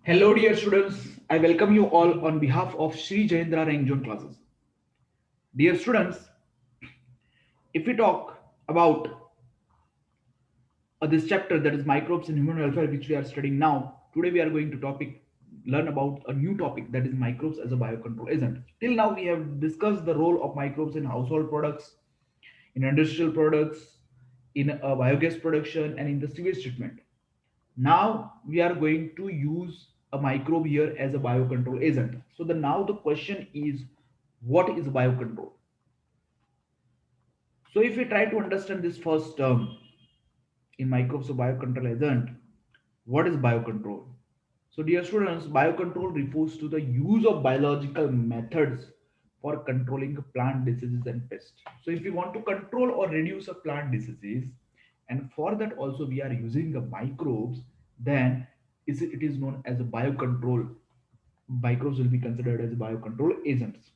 Hello, dear students. I welcome you all on behalf of Sri Jayendra Rangjun classes. Dear students, if we talk about this chapter that is microbes and human welfare, which we are studying now, today we are going to learn about a new topic that is microbes as a biocontrol agent. Till now, we have discussed the role of microbes in household products, in industrial products, in biogas production, and in the sewage treatment. Now we are going to use a microbe here as a biocontrol agent. So now the question is, what is biocontrol? So if we try to understand this first term in microbes of biocontrol agent, what is biocontrol? So dear students, biocontrol refers to the use of biological methods for controlling plant diseases and pests. So if we want to control or reduce a plant diseases, and for that also we are using the microbes, then it is known as a biocontrol. Microbes will be considered as biocontrol agents.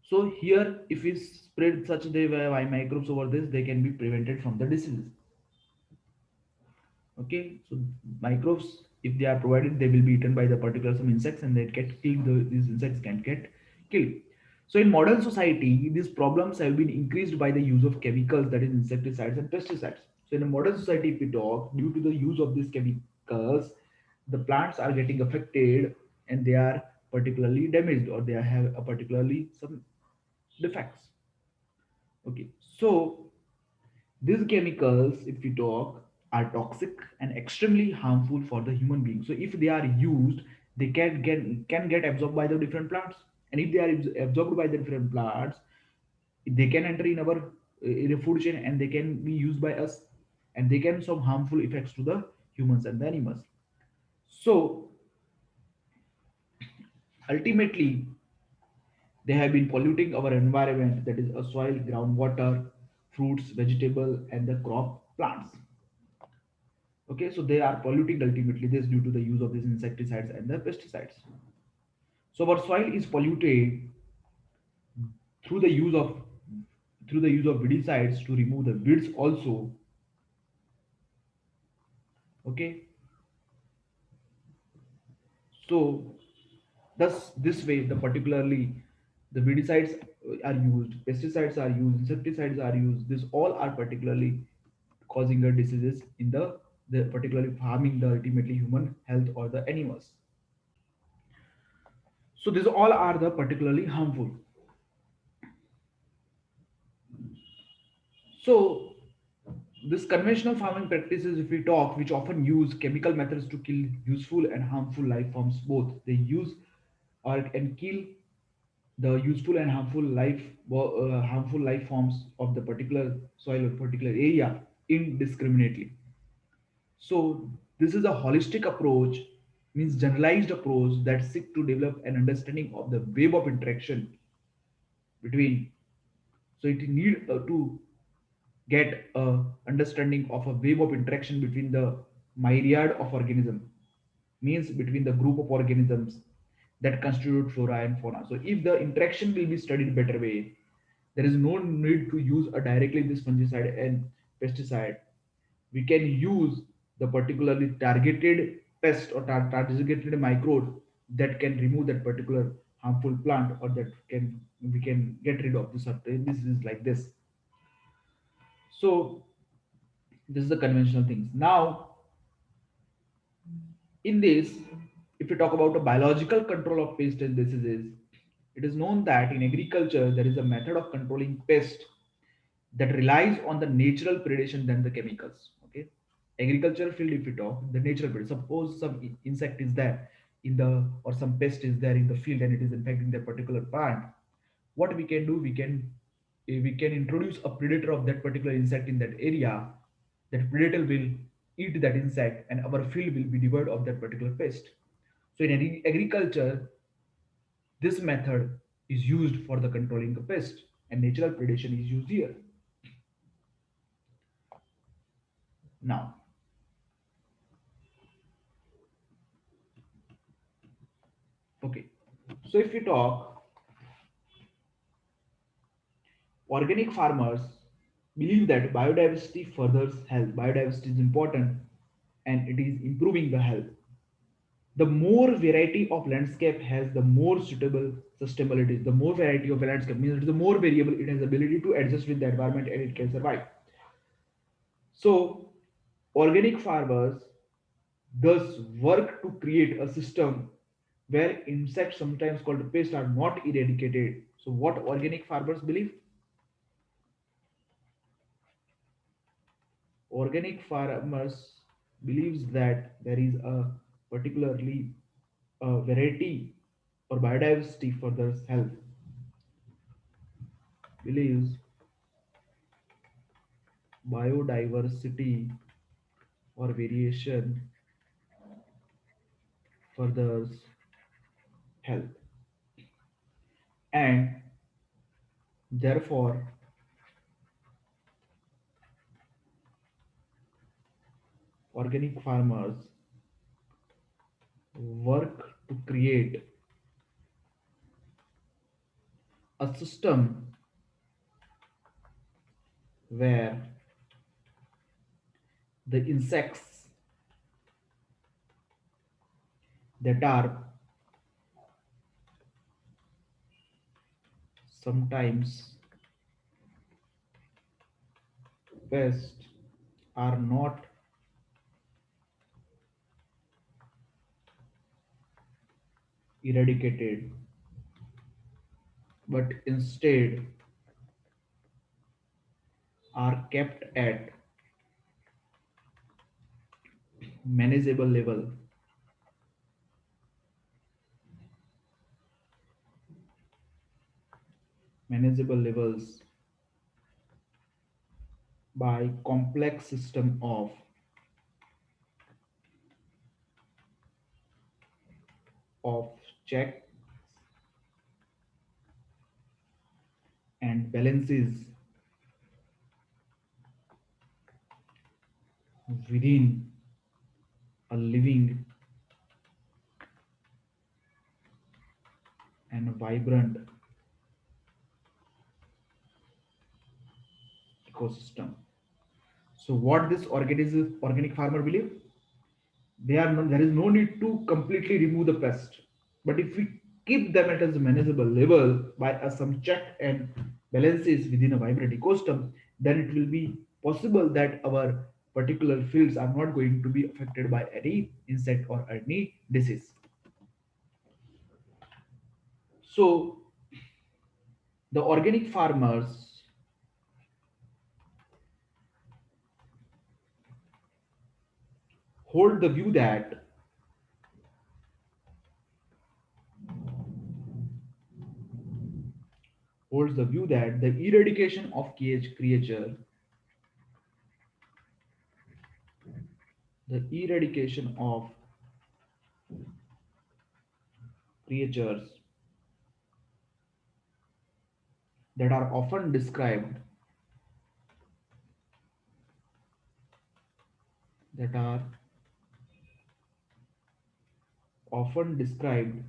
So here, if we spread such the microbes over this, they can be prevented from the diseases. Okay, so microbes, if they are provided, they will be eaten by the particular some insects, and they get killed. These insects can get killed. So in modern society, these problems have been increased by the use of chemicals, that is insecticides and pesticides. So in a modern society, if we talk, due to the use of these chemicals, the plants are getting affected and they are particularly damaged, or they have a particularly some defects. Okay, so these chemicals, if we talk, are toxic and extremely harmful for the human being. So if they are used, they can get absorbed by the different plants, and if they are absorbed by the different plants, they can enter in a food chain, and they can be used by us, and they can some harmful effects to the humans and the animals. So ultimately, they have been polluting our environment, that is a soil, groundwater, fruits, vegetable, and the crop plants. Okay, so they are polluting ultimately this due to the use of these insecticides and the pesticides. So our soil is polluted through the use of weedicides to remove the weeds also. Okay, so thus this way the particularly the weedicides are used, pesticides are used, insecticides are used. These all are particularly causing the diseases in the particularly harming the ultimately human health or the animals. So these all are the particularly harmful. So this conventional farming practices, if we talk, which often use chemical methods to kill useful and harmful life forms both. They use or and kill the useful and harmful life forms of the particular soil or particular area indiscriminately. So this is a holistic approach, means generalized approach that seek to develop an understanding of the web of interaction between. So it need to get a understanding of a web of interaction between the myriad of organisms, means between the group of organisms that constitute flora and fauna. So if the interaction will be studied better way, there is no need to use a directly this fungicide and pesticide. We can use the particularly targeted pest or targeted microbe that can remove that particular harmful plant, or that can we can get rid of this. This is like this. So this is the conventional things. Now in this, if we talk about a biological control of pests and diseases, it is known that in agriculture there is a method of controlling pests that relies on the natural predation than the chemicals. Okay, agricultural field, if we talk, the natural predation. Suppose some insect is there in the, or some pest is there in the field and it is infecting that particular plant. What we can do, we can introduce a predator of that particular insect in that area. That predator will eat that insect and our field will be devoid of that particular pest. So in agriculture, this method is used for the controlling the pest, and natural predation is used here. Now, okay. So if we talk, organic farmers believe that biodiversity furthers health. Biodiversity is important and it is improving the health. The more variety of landscape has, the more suitable sustainability. The more variety of a landscape means the more variable it has ability to adjust with the environment and it can survive. So organic farmers thus work to create a system where insects, sometimes called pests, are not eradicated. So what organic farmers believe? Organic farmers believes that there is a particularly variety or biodiversity for their health. Believes biodiversity or variation for their health, and therefore organic farmers work to create a system where the insects that are sometimes pests are not eradicated but instead are kept at manageable level, manageable levels by complex system of checks and balances within a living and vibrant ecosystem. So what this organic farmer believe? There is no need to completely remove the pest, but if we keep them at a manageable level by some check and balances within a vibrant ecosystem, then it will be possible that our particular fields are not going to be affected by any insect or any disease. So the organic farmers hold the view that holds the view that the eradication of the eradication of creatures that are that are often described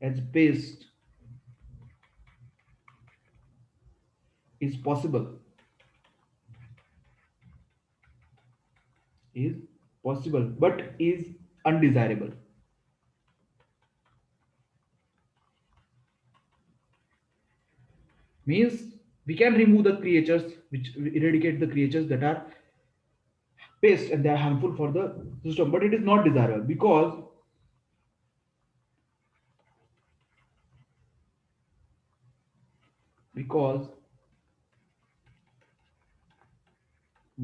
as pest is possible is possible but is undesirable. Means we can remove the creatures which eradicate the creatures that are pest and they are harmful for the system, but it is not desirable because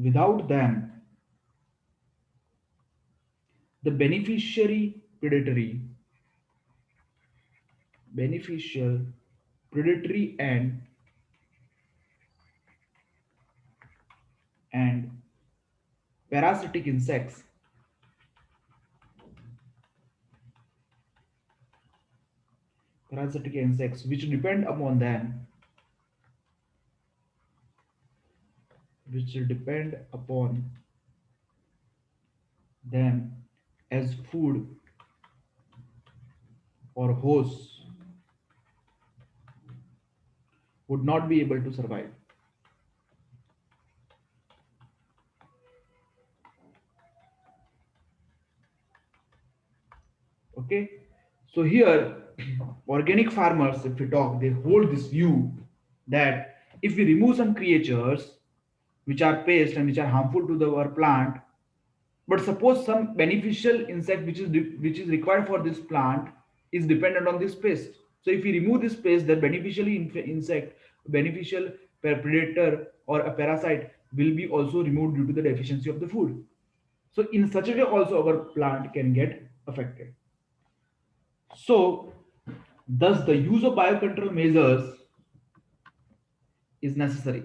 without them the beneficial predatory and parasitic insects which depend upon them which depend upon them as food or hosts would not be able to survive. Okay, so here organic farmers, if we talk, they hold this view that if we remove some creatures which are pest and which are harmful to our plant, but suppose some beneficial insect which is required for this plant is dependent on this pest. So if we remove this pest, the beneficial insect, beneficial predator or a parasite will be also removed due to the deficiency of the food. So in such a way also our plant can get affected. So thus the use of biocontrol measures is necessary.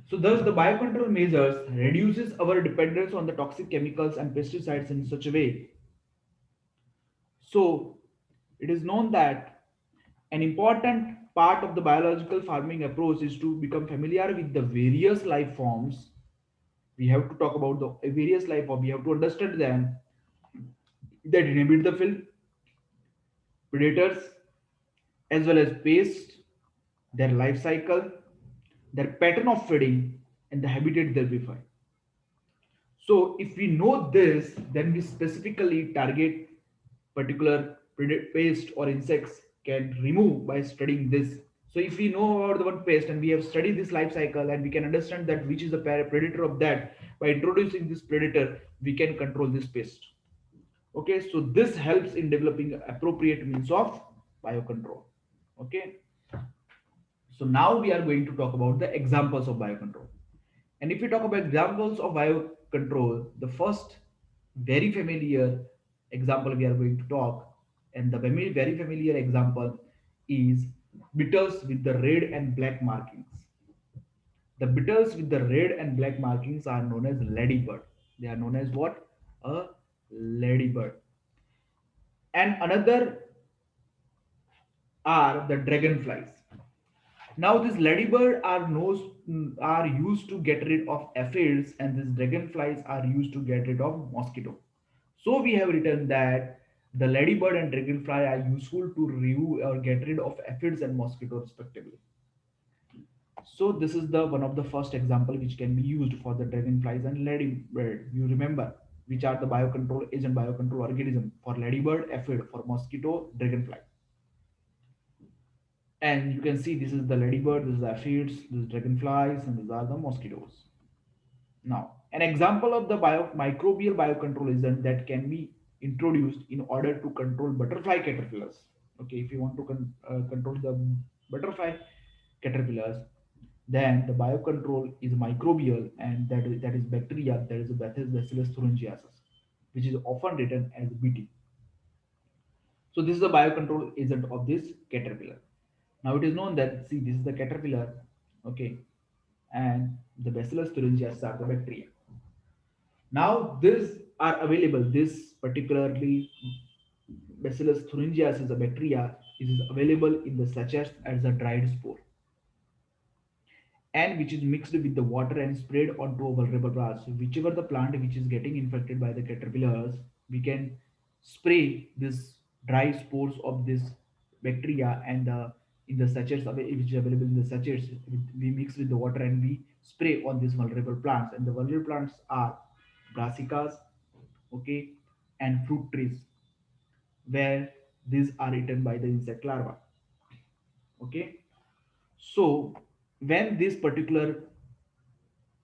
So thus the biocontrol measures reduces our dependence on the toxic chemicals and pesticides in such a way. So it is known that an important part of the biological farming approach is to become familiar with the various life forms. We have to talk about the various life forms. We have to understand them that inhabit the field, predators, as well as pests, their life cycle, their pattern of feeding, and the habitat they prefer. So if we know this, then we specifically target particular pest or insects can remove by studying this. So if we know about the one pest and we have studied this life cycle and we can understand that which is the predator of that, by introducing this predator, we can control this pest. Okay, so this helps in developing appropriate means of biocontrol. Okay, so now we are going to talk about the examples of biocontrol. And if we talk about examples of biocontrol, the first very familiar example we are going to talk, and the very familiar example is beetles with the red and black markings. The beetles with the red and black markings are known as ladybird. They are known as what? A ladybird. And another are the dragonflies. Now these ladybird are used to get rid of aphids, and these dragonflies are used to get rid of mosquito. So we have written that the ladybird and dragonfly are useful to remove or get rid of aphids and mosquito respectively. So this is the one of the first example which can be used for the dragonflies and ladybird. You remember which are the biocontrol agent, biocontrol organism for ladybird, aphid, for mosquito, dragonfly. And you can see this is the ladybird, this is the aphids, this is dragonflies, and these are the mosquitoes. Now, an example of the microbial biocontrol agent that can be introduced in order to control butterfly caterpillars. Okay, if you want to control the butterfly caterpillars, then the biocontrol is microbial, and that is bacteria, that is Bacillus thuringiensis, which is often written as BT. So this is the biocontrol agent of this caterpillar. Now it is known that, see, this is the caterpillar, okay, and the Bacillus thuringiensis are the bacteria. Now these are available. This particularly Bacillus thuringiensis is a bacteria. It is available in the sachets as a dried spore, and which is mixed with the water and sprayed onto a vulnerable plants. So whichever the plant which is getting infected by the caterpillars, we can spray this dry spores of this bacteria, and in the sachets which is available in the sachets, we mix with the water and we spray on these vulnerable plants. And the vulnerable plants are brassicas, okay, and fruit trees, where these are eaten by the insect larva. Okay, so when this particular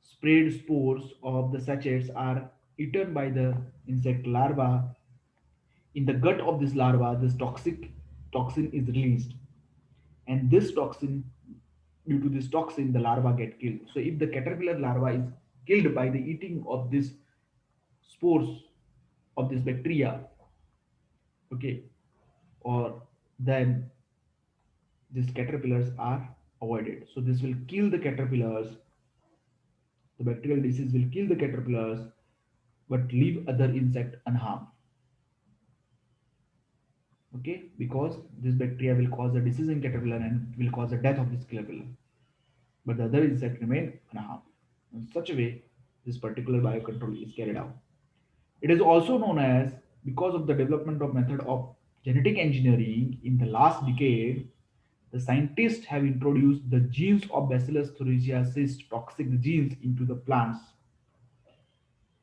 sprayed spores of the sachets are eaten by the insect larva, in the gut of this larva, this toxin is released, and this toxin, due to this toxin, the larva get killed. So if the caterpillar larva is killed by the eating of this spores of this bacteria, okay, or then these caterpillars are avoided. So this will kill the caterpillars. The bacterial disease will kill the caterpillars, but leave other insect unharmed. Okay, because this bacteria will cause a disease in caterpillar and will cause the death of this caterpillar, but the other insect remain unharmed. In such a way, this particular biocontrol is carried out. It is also known as, because of the development of method of genetic engineering in the last decade, the scientists have introduced the genes of Bacillus thuringiensis toxic genes into the plants,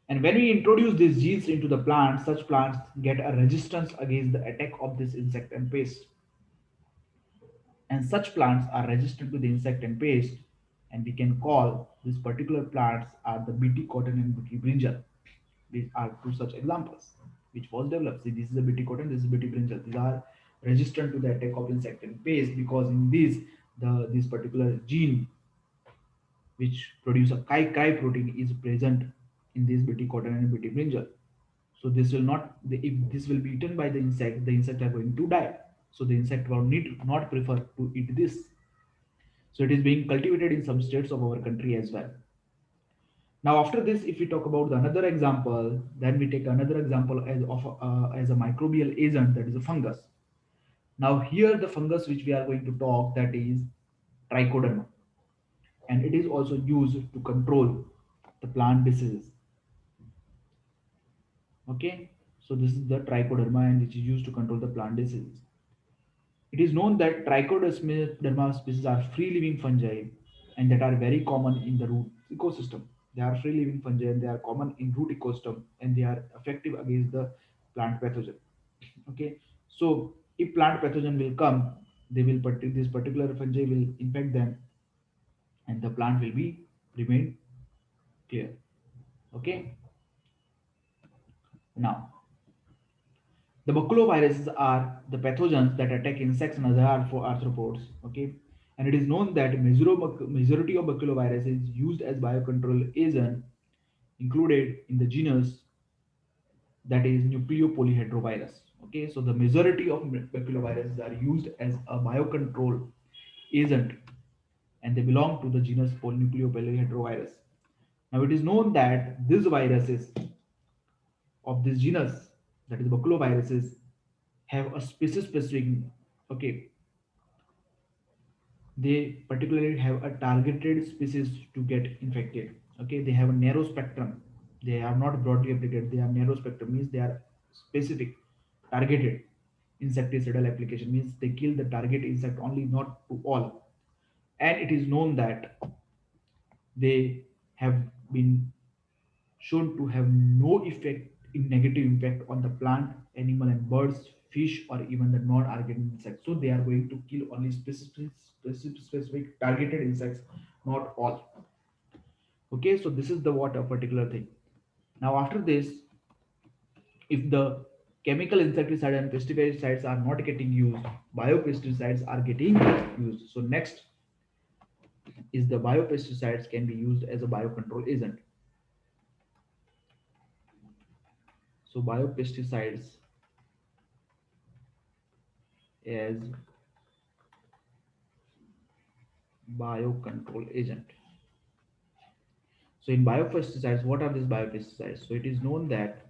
And when we introduce these genes into the plant, such plants get a resistance against the attack of this insect and pest. And such plants are resistant to the insect and pest, and we can call these particular plants are the bt cotton and bt brinjal. These are two such examples which was developed. See, this is a bt cotton, this is bt brinjal. These are resistant to the attack of insect and pest because in these the this particular gene which produce a cry protein is present in this bt cotton and bt brinjal. So this will not if this will be eaten by the insect are going to die. So the insect will need not prefer to eat this. So it is being cultivated in some states of our country as well. Now after this, if we talk about another example, then we take another example as a microbial agent, that is a fungus. Now here the fungus which we are going to talk, that is trichoderma, and it is also used to control the plant diseases. Okay, so this is the trichoderma and which is used to control the plant diseases. It is known that Trichoderma species are free-living fungi and that are very common in the root ecosystem. They are free-living fungi and they are common in root ecosystem and they are effective against the plant pathogen. Okay, so if plant pathogen will come, they will this particular fungi will infect them and the plant will be remain clear. Okay, now the baculoviruses are the pathogens that attack insects and other arthropods. Okay, and it is known that majority of baculoviruses used as biocontrol agent included in the genus that is nucleopolyhedrovirus. Okay, so the majority of baculoviruses are used as a biocontrol agent, and they belong to the genus nucleopolyhedrovirus. Now it is known that these viruses of this genus, that is baculoviruses, have a species specific, okay, they particularly have a targeted species to get infected. Okay, they have a narrow spectrum, they are not broadly applied, they are narrow spectrum, means they are specific, targeted insecticidal application, means they kill the target insect only, not to all. And it is known that they have been shown to have no effect in negative impact on the plant, animal and birds, fish or even the non-organic insects. So they are going to kill only specific targeted insects, not all. Okay, so this is the what a particular thing. Now after this, if the chemical insecticide and pesticides are not getting used, biopesticides are getting used. So next is the biopesticides can be used as a biocontrol agent. So biopesticides as biocontrol agent. So in biopesticides, what are these biopesticides? So it is known that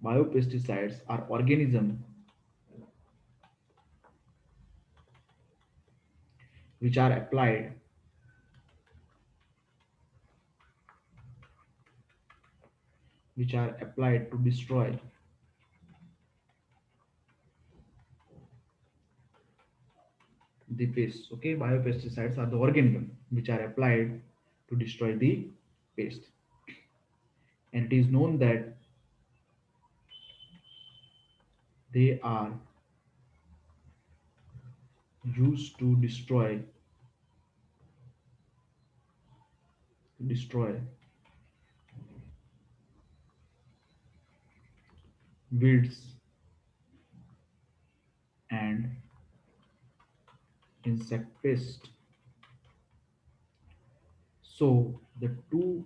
biopesticides are organisms which are applied to destroy the pest. Okay, biopesticides are the organisms which are applied to destroy the pest. And it is known that they are used to destroy weeds and insect pest. So the two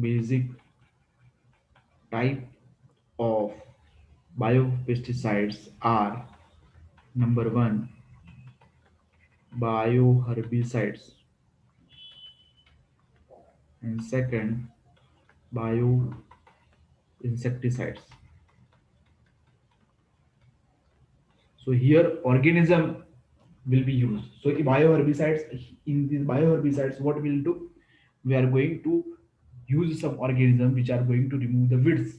basic type of biopesticides are: number one, bioherbicides, and second, bioinsecticides. So here organism will be used. So in these bioherbicides, what we'll do? We are going to use some organism which are going to remove the weeds.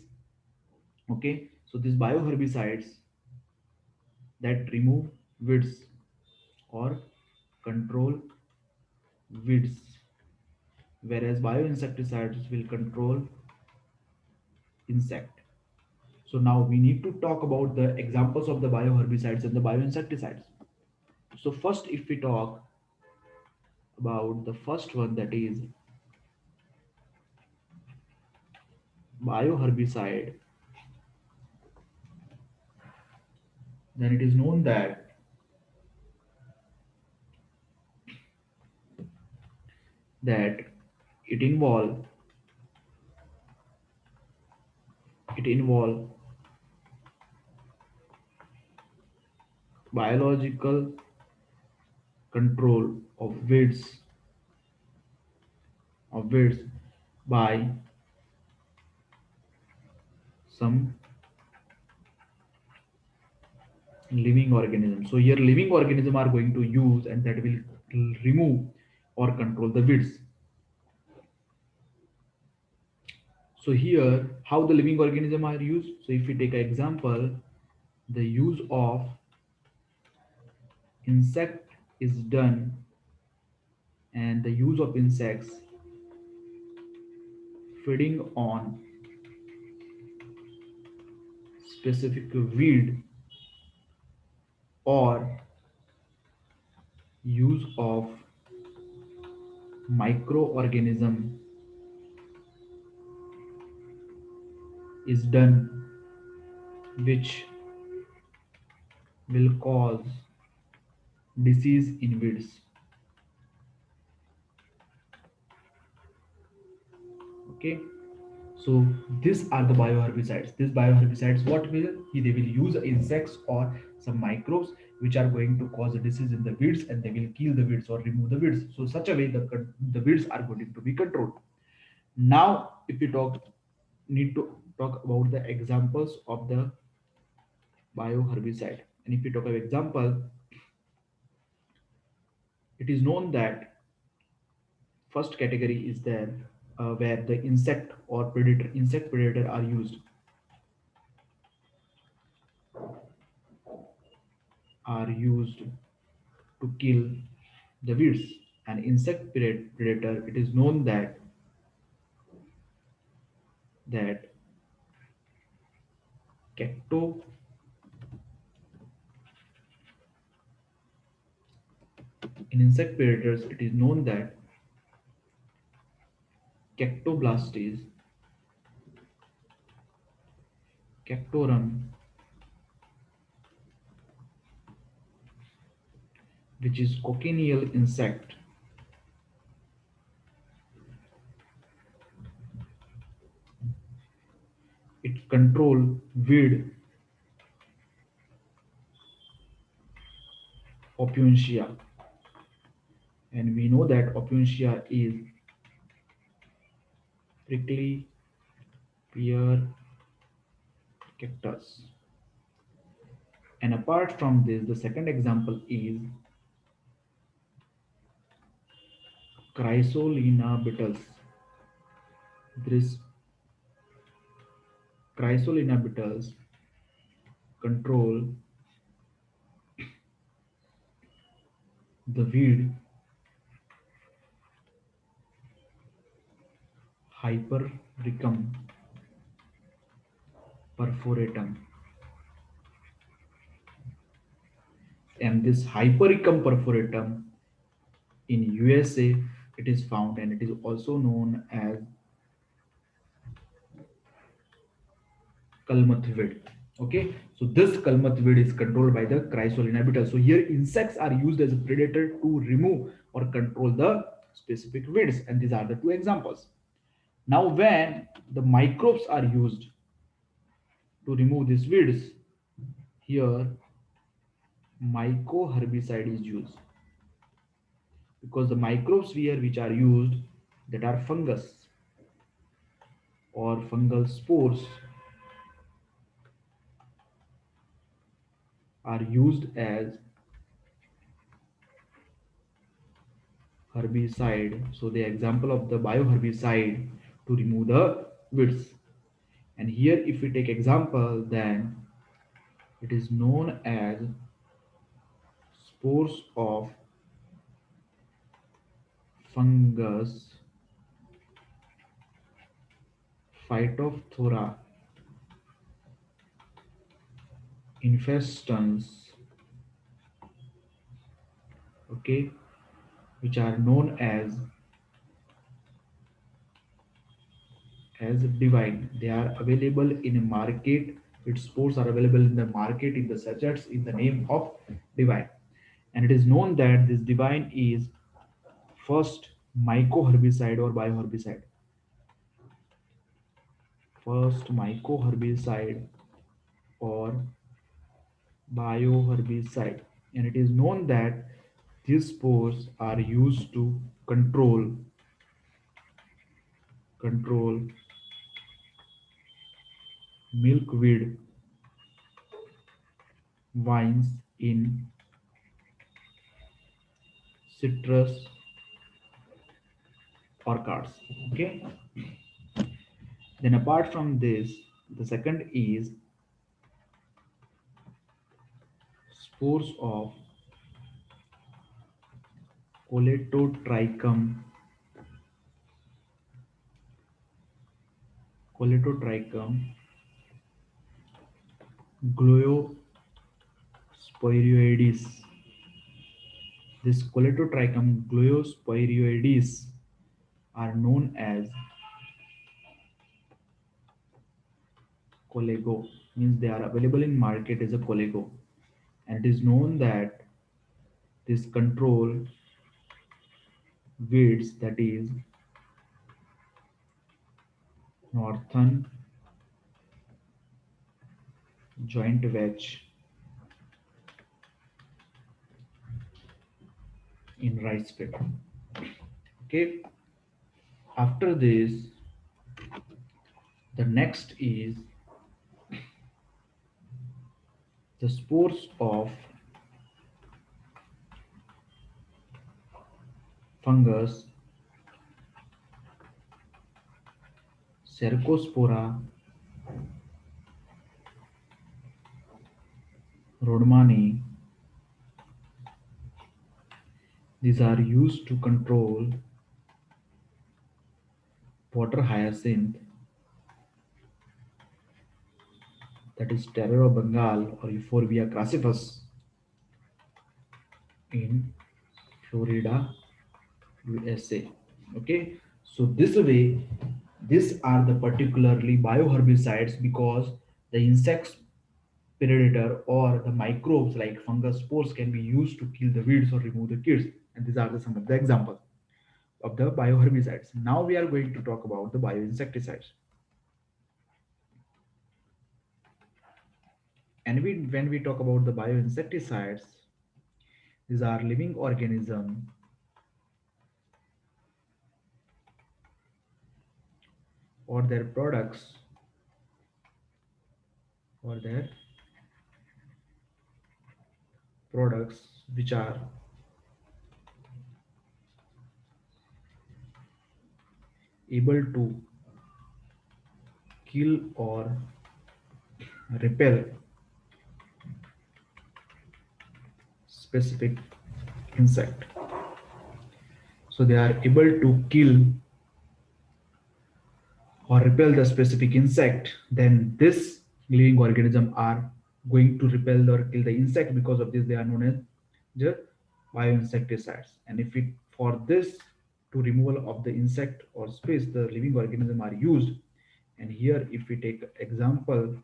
Okay, so these bioherbicides that remove weeds or control weeds. whereas bioinsecticides will control insect. So now we need to talk about the examples of the bioherbicides and the bioinsecticides. So first, if we talk about the first one, that is bioherbicide, then it is known that it involve it involve biological control of weeds by some living organism. So here living organism are going to use, and that will remove or control the weeds. So here how the living organism are used. So if we take an example, the use of insect is done, and the use of insects feeding on specific weed, or use of microorganism is done, which will cause disease in weeds. Okay, so these are the bioherbicides. These bioherbicides, what will they will use insects or some microbes which are going to cause a disease in the weeds, and they will kill the weeds or remove the weeds. So such a way the weeds are going to be controlled. Now if we need to talk about the examples of the bioherbicide, and if we talk of example, it is known that first category is there, where the insect predator are used to kill the weeds. And insect predator, it is known that cacto in insect predators, it is known that cactoblastis, cactorum, which is cochineal insect, it control weed opuntia, and we know that opuntia is prickly pear cactus. And apart from this, the second example is chrysolina beetles. This chrysolina beetles control the weed Hypericum perforatum, and this Hypericum perforatum in USA it is found, and it is also known as Kalmathweed. Okay, so this Kalmathweed is controlled by the Chrysolina beetle. So here insects are used as a predator to remove or control the specific weeds, and these are the two examples. Now when the microbes are used to remove these weeds, here mycoherbicide is used, because the microbes here which are used, that are fungus or fungal spores, are used as herbicide. So the example of the bioherbicide to remove the weeds. And here if we take example, then it is known as spores of fungus Phytophthora infestans, okay, which are known as divine. They are available in a market. Its spores are available in the market in the sachets in the name of divine. And it is known that this divine is first mycoherbicide or bioherbicide. First mycoherbicide or bioherbicide. And it is known that these spores are used to control milkweed vines in citrus orchards. Okay. Then apart from this, the second is spores of coletotrichum coletotrichum gliosporoides. This coletotrichum gliosporoides are known as colego, means they are available in market as a colego, and it is known that this control weeds, that is northern joint vetch in rice field. Okay, after this, the next is the spores of fungus Cercospora rhodmani. These are used to control water hyacinth, that is terror of Bengal or Euphorbia crassifus in Florida, USA. Okay, so this way, these are the particularly bioherbicides because the insects predator or the microbes like fungus spores can be used to kill the weeds or remove the kills. And these are some of the examples of the bioherbicides. Now we are going to talk about the bioinsecticides. And when we talk about the bioinsecticides, these are living organisms or their products or their products which are able to kill or repel specific insect. So they are able to kill or repel the specific insect, then this living organism are going to repel or kill the insect. Because of this, they are known as the bioinsecticides. And if it for this to removal of the insect or space, the living organism are used. And here, if we take example,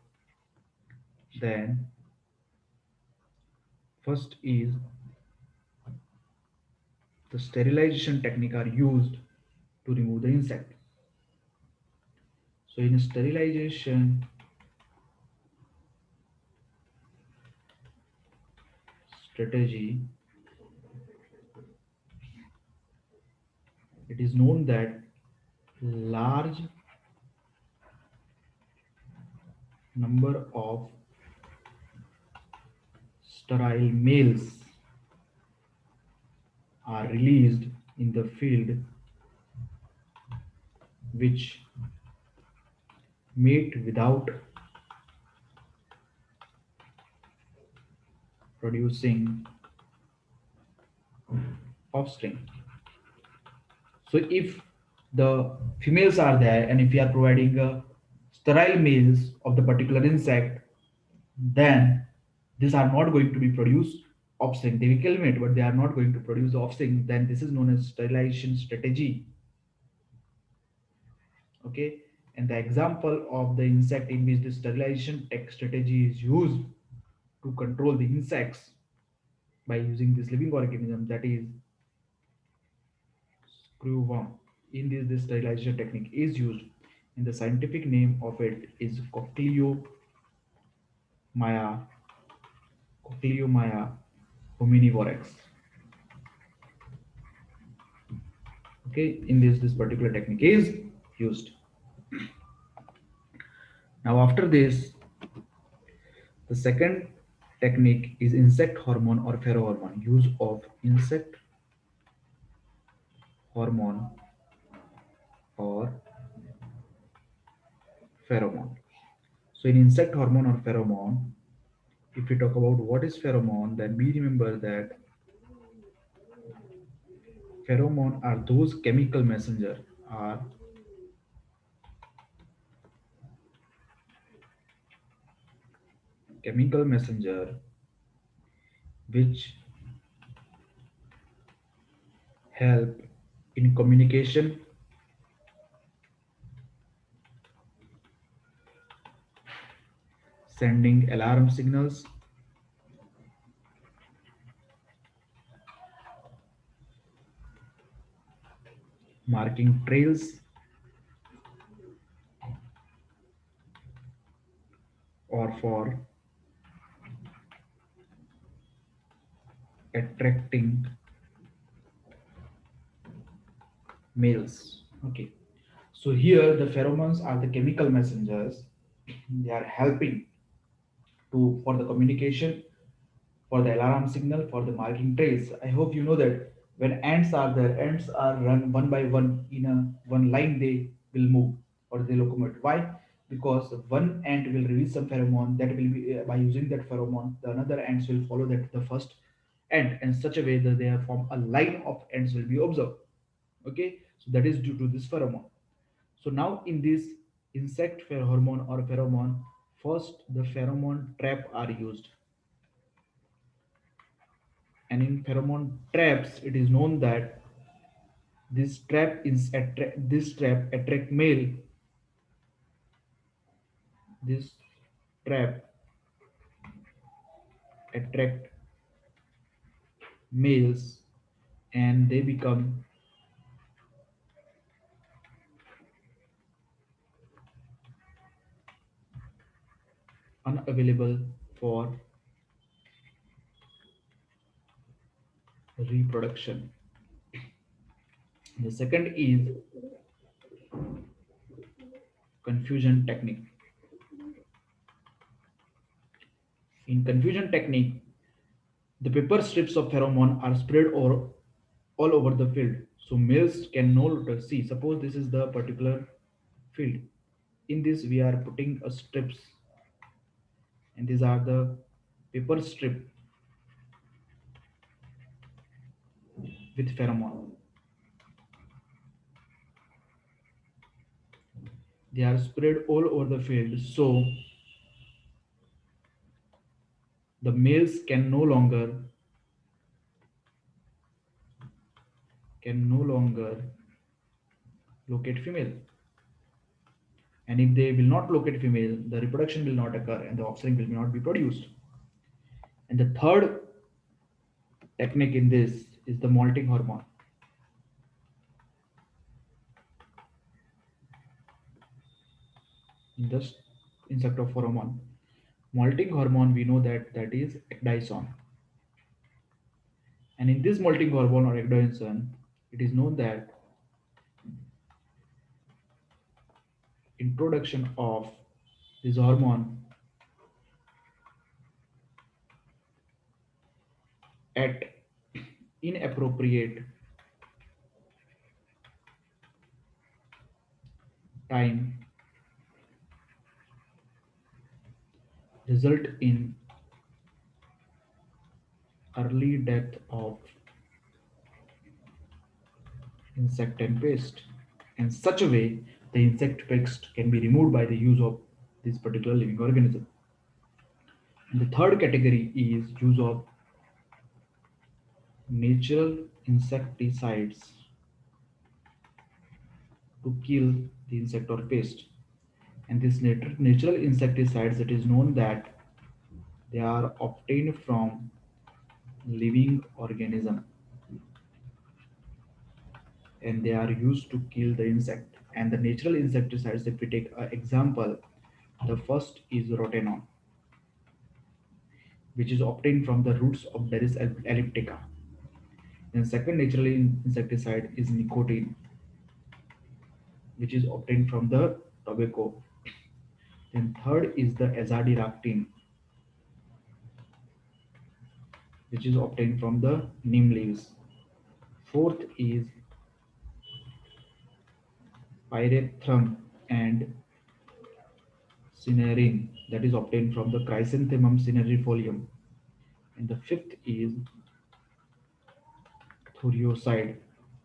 then first is the sterilization technique are used to remove the insect. So in sterilization strategy, it is known that large number of sterile males are released in the field which mate without producing offspring. So if the females are there and if we are providing sterile males of the particular insect, then these are not going to be produced offspring. They will kill mate, but they are not going to produce the offspring. Then this is known as sterilization strategy. Okay, and the example of the insect in which the sterilization tech strategy is used to control the insects by using this living organism, that is screwworm. In this sterilization technique is used, and the scientific name of it is Cochleomya hominivorax. Okay, in this particular technique is used. Now after this, the second technique is insect hormone or pheromone. Use of insect hormone or pheromone. So in insect hormone or pheromone, if we talk about what is pheromone, then we remember that pheromone are those are chemical messenger which help in communication, sending alarm signals, marking trails, or for attracting males. Okay. So here the pheromones are the chemical messengers. They are helping to for the communication, for the alarm signal, for the marking trails. I hope you know that when ants are there, ants are run one by one in a one line. They will move or they locomote. Why? Because one ant will release some pheromone that will be by using that pheromone, the another ants will follow that the first ant in such a way that they form a line of ants will be observed. Okay, so that is due to this pheromone. So now in this insect hormone or pheromone, first the pheromone trap are used, and in pheromone traps it is known that this trap attract male. This trap attract males, and they become unavailable for reproduction. The second is confusion technique. In confusion technique, the paper strips of pheromone are spread all over the field, so males can no longer see. Suppose this is the particular field. In this, we are putting a strips, and these are the paper strip with pheromone. They are spread all over the field, so the males can no longer locate female. And if they will not locate female, the reproduction will not occur and the offspring will not be produced. And the third technique in this is the molting hormone. In this insectopheromone, molting hormone we know that is ecdysone. And in this molting hormone or ecdysone, it is known that introduction of this hormone at inappropriate time result in early death of insect and pest. In such a way, the insect pest can be removed by the use of this particular living organism. And the third category is use of natural insecticides to kill the insect or pest. And these natural insecticides, it is known that they are obtained from living organism and they are used to kill the insect. And the natural insecticides, if we take an example, the first is rotenone, which is obtained from the roots of Deris elliptica. Then second natural insecticide is nicotine, which is obtained from the tobacco. Then third is the azadirachtin, which is obtained from the neem leaves. Fourth is pyrethrum and cinerin, that is obtained from the chrysanthemum cinerifolium. And the fifth is thurioside,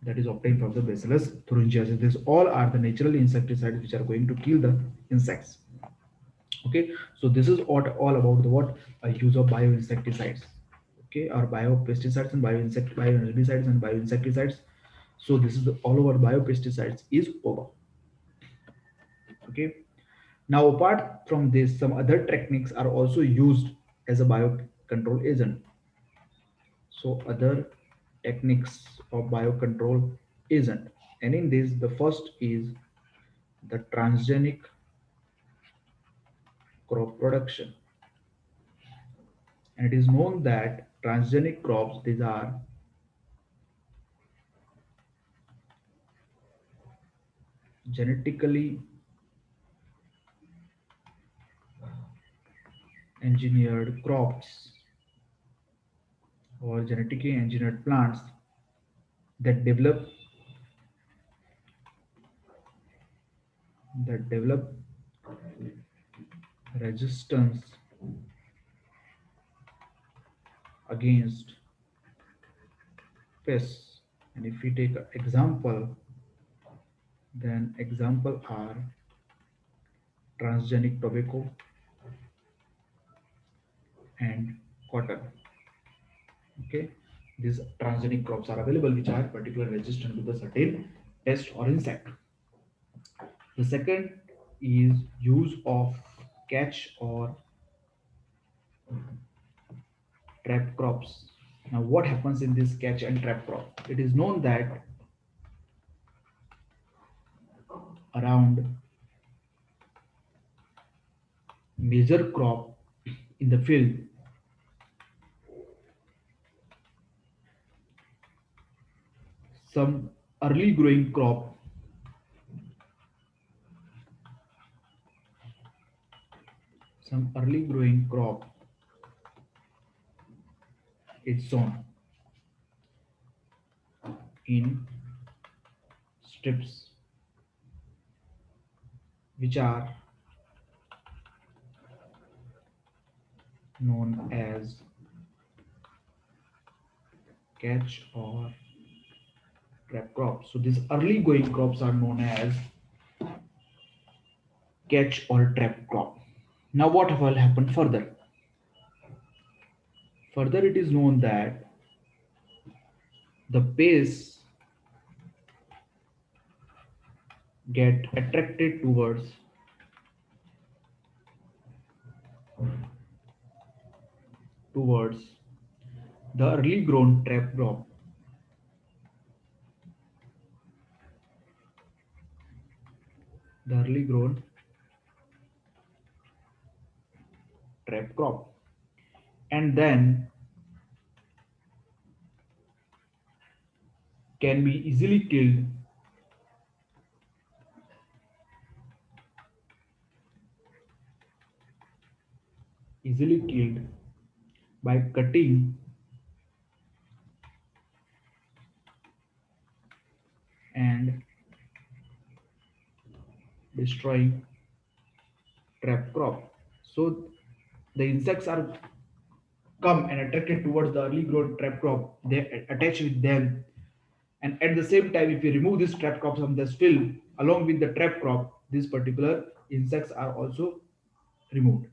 that is obtained from the bacillus thuringiensis. These all are the natural insecticides which are going to kill the insects. Okay, so this is what all about the what use of bioinsecticides. Okay, or biopesticides and bioherbicides and bioinsecticides. So this is the, all over biopesticides is over. Okay, now apart from this, some other techniques are also used as a biocontrol agent. So other techniques of biocontrol agent, and in this the first is the transgenic crop production. And it is known that transgenic crops, these are genetically engineered crops or genetically engineered plants that develop resistance against pests. And if we take an example, then example are transgenic tobacco and cotton. Okay, these transgenic crops are available which are particularly resistant to the certain pest or insect. The second is use of catch or trap crops. Now, what happens in this catch and trap crop? It is known that around major crop in the field, some early growing crop, some early growing crop is sown in strips which are known as catch or trap crops. So these early growing crops are known as catch or trap crop. Now what will happen further? Further it is known that the pests get attracted towards the early grown trap crop, the early grown trap crop, and then can be easily killed by cutting and destroying trap crop. So the insects are come and attracted towards the early grown trap crop. They attach with them, and at the same time, if we remove this trap crop from this field, Along with the trap crop, these particular insects are also removed.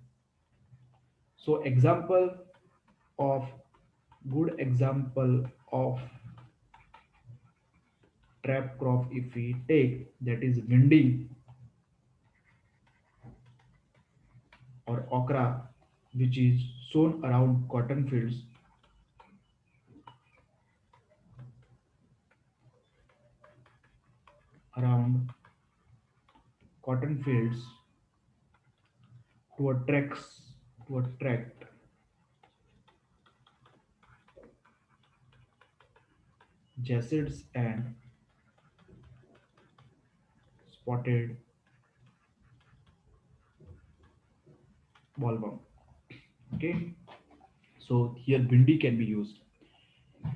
So example of good example of trap crop if we take, that is vindi or okra, which is sown around cotton fields, around cotton fields to attract jacids and spotted bollworm. Okay, so here bindi can be used.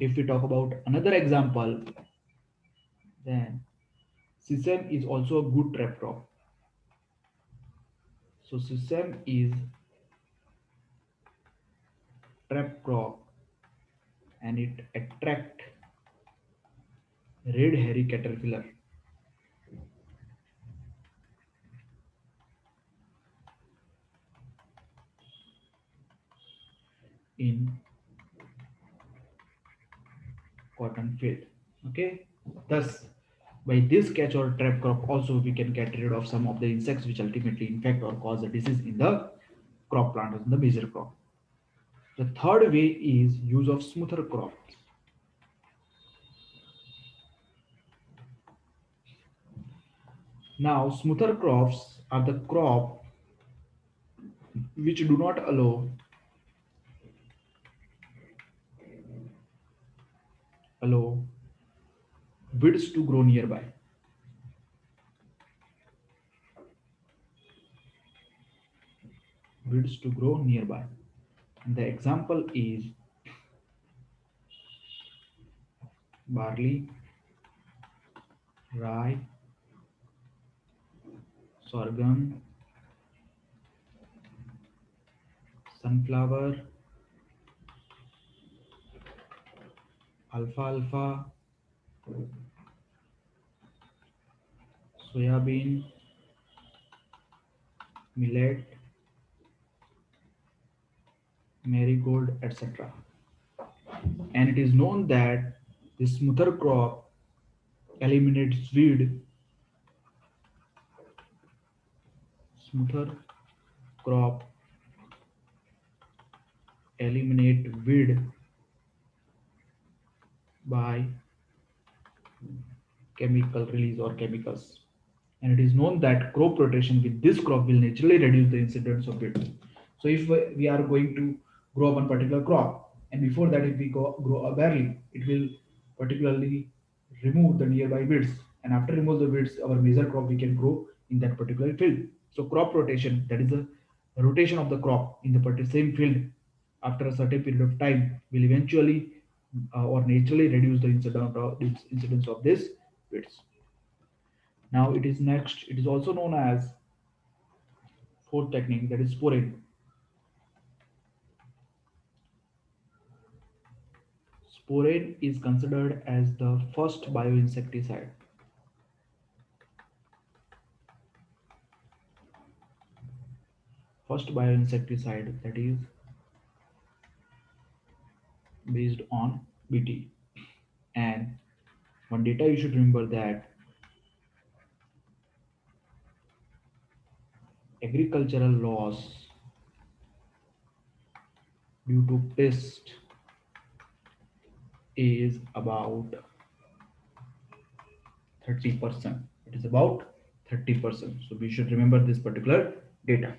If we talk about another example, then sesame is also a good trap crop. So sesame is trap crop and it attract red hairy caterpillar in cotton field. Okay, thus by this catch or trap crop also we can get rid of some of the insects which ultimately infect or cause a disease in the crop plant or in the major crop. The third way is use of smoother crop. Now smoother crops are the crop which do not allow weeds to grow nearby. Weeds to grow nearby. And the example is barley, rye, sorghum, sunflower, alfalfa, soybean, millet, marigold, etc. And it is known that the smoother crop eliminates weed. Smoother crop eliminate weed by chemical release or chemicals. And it is known that crop rotation with this crop will naturally reduce the incidence of weed. So if we are going to grow one particular crop, and before that if we grow a barley, it will particularly remove the nearby weeds. And after remove the weeds, our major crop we can grow in that particular field. So crop rotation, that is a rotation of the crop in the same field after a certain period of time, will eventually or naturally reduce the incidence of this weeds. Now it is next. It is also known as fourth technique, that is sporin. Sporin is considered as the first bioinsecticide. First bioinsecticide that is based on BT. And one data you should remember that agricultural loss due to pest is about 30%. It is about 30%. So we should remember this particular data.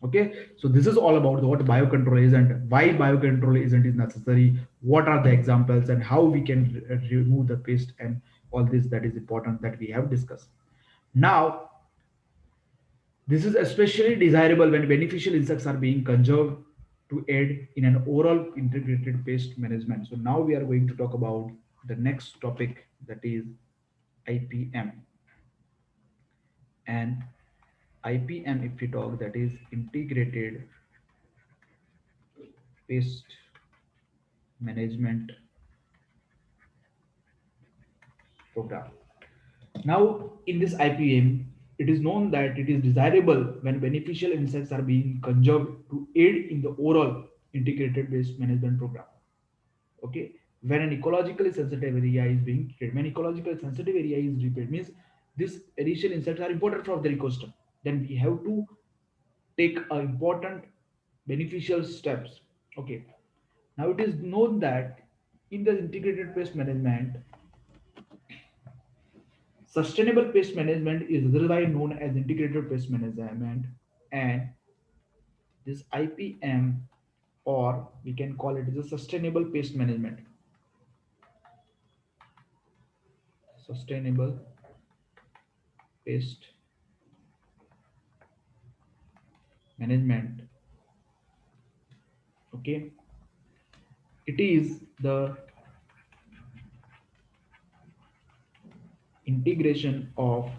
Okay, so this is all about what biocontrol is and why biocontrol isn't is necessary. What are the examples and how we can remove the pest and all this that is important that we have discussed. Now, this is especially desirable when beneficial insects are being conserved to aid in an overall integrated pest management. So now we are going to talk about the next topic, that is IPM. And IPM, if we talk, that is integrated pest management program. Now, in this IPM, it is known that it is desirable when beneficial insects are being conserved to aid in the overall integrated waste management program. Okay, when an ecologically sensitive area is being created, when ecologically sensitive area is repaired, means these additional insects are important for the ecosystem. Then we have to take important beneficial steps. Okay, now it is known that in the integrated pest management, sustainable pest management is otherwise known as integrated pest management, and this IPM, or we can call it as a sustainable pest management. Sustainable pest management. Okay, it is the integration of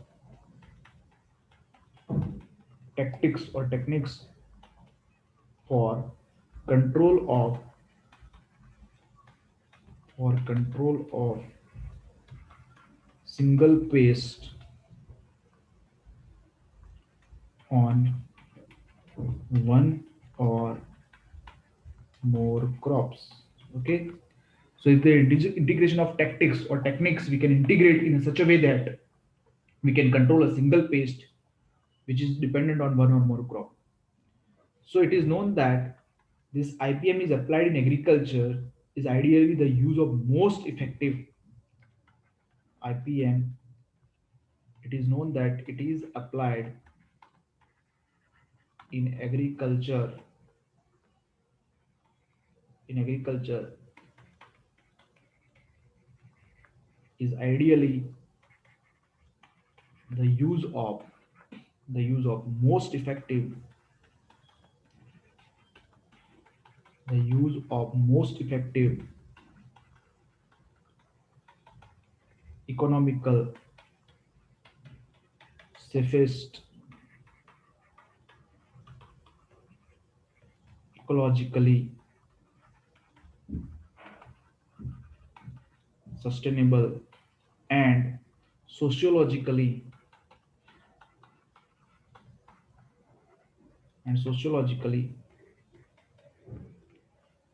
tactics or techniques for control of control of single pest on one or more crops. Okay, so it's the integration of tactics or techniques we can integrate in such a way that we can control a single pest which is dependent on one or more crop. So it is known that this IPM is applied in agriculture is ideally the use of most effective IPM. It is known that it is applied in agriculture. In agriculture is ideally the use of most effective, the use of most effective, economical, safest, ecologically sustainable, and sociologically sociologically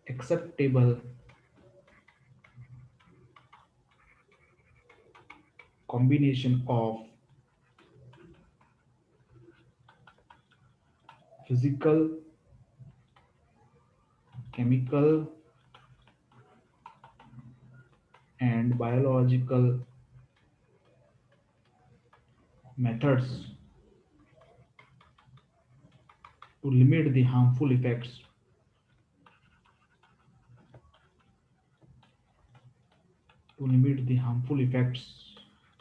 acceptable combination of physical, chemical, and biological methods to limit the harmful effects, to limit the harmful effects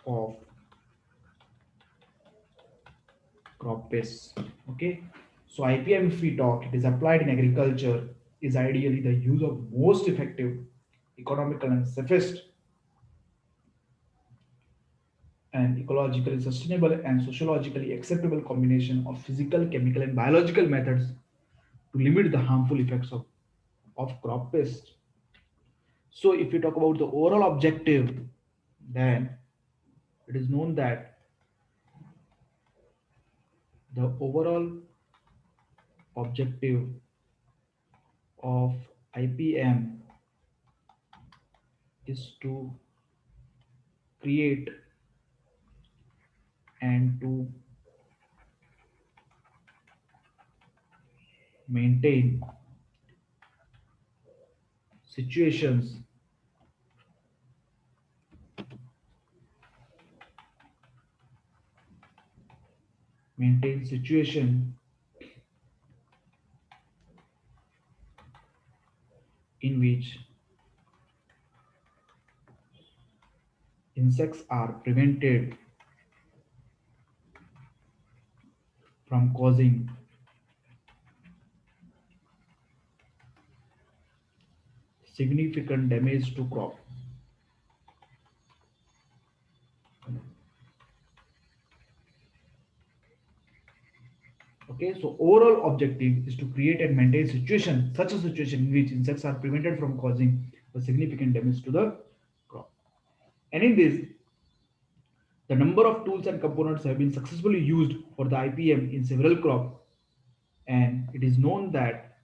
of crop pests. Okay, so IPM, if we talk, it is applied in agriculture is ideally the use of most effective, economical, and safest, and ecologically sustainable and sociologically acceptable combination of physical, chemical, and biological methods to limit the harmful effects of crop pests. So, if we talk about the overall objective, then it is known that the overall objective of IPM is to create and to maintain situations, maintain situation in which insects are prevented from causing significant damage to crop. Okay, so overall objective is to create and maintain such a situation in which insects are prevented from causing a significant damage to the crop. And in this, The number of tools and components have been successfully used for the IPM in several crops, and it is known that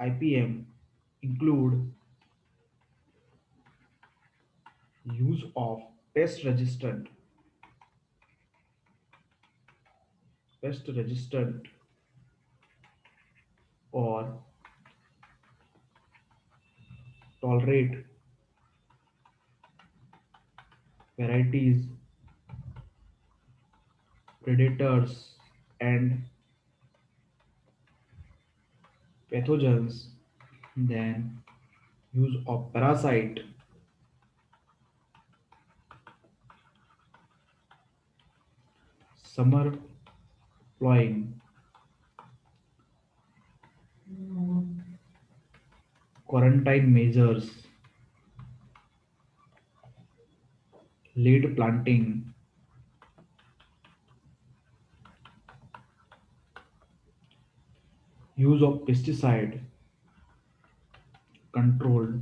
IPM include use of pest resistant, pest resistant or tolerate varieties, predators, and pathogens. Then use of parasite, summer ploughing, quarantine measures, lead planting, use of pesticide, controlled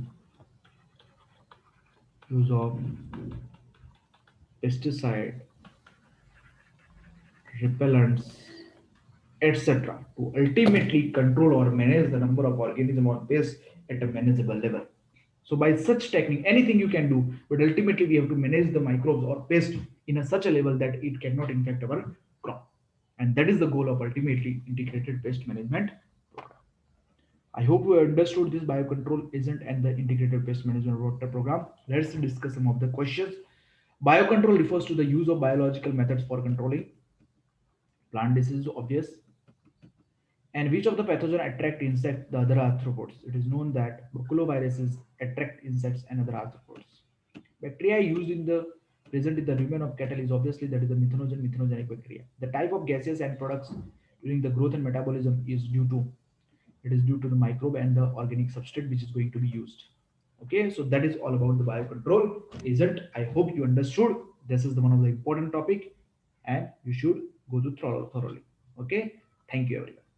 use of pesticide, repellents, etc. to ultimately control or manage the number of organisms or pests at a manageable level. So by such technique, anything you can do, but ultimately we have to manage the microbes or pests in a such a level that it cannot infect our crop. And that is the goal of ultimately integrated pest management program. I hope you understood this biocontrol agent and the integrated pest management water program. Let's discuss some of the questions. Biocontrol refers to the use of biological methods for controlling plant diseases, obvious. And which of the pathogen attract insect the other arthropods? It is known that baculoviruses attract insects and other arthropods. Bacteria used in the present in the rumen of cattle is obviously that is the methanogenic bacteria. The type of gases and products during the growth and metabolism is due to the microbe and the organic substrate which is going to be used. Okay, so that is all about the biocontrol agent. I hope you understood. This is the one of the important topic, and you should go to thoroughly. Okay, thank you everyone.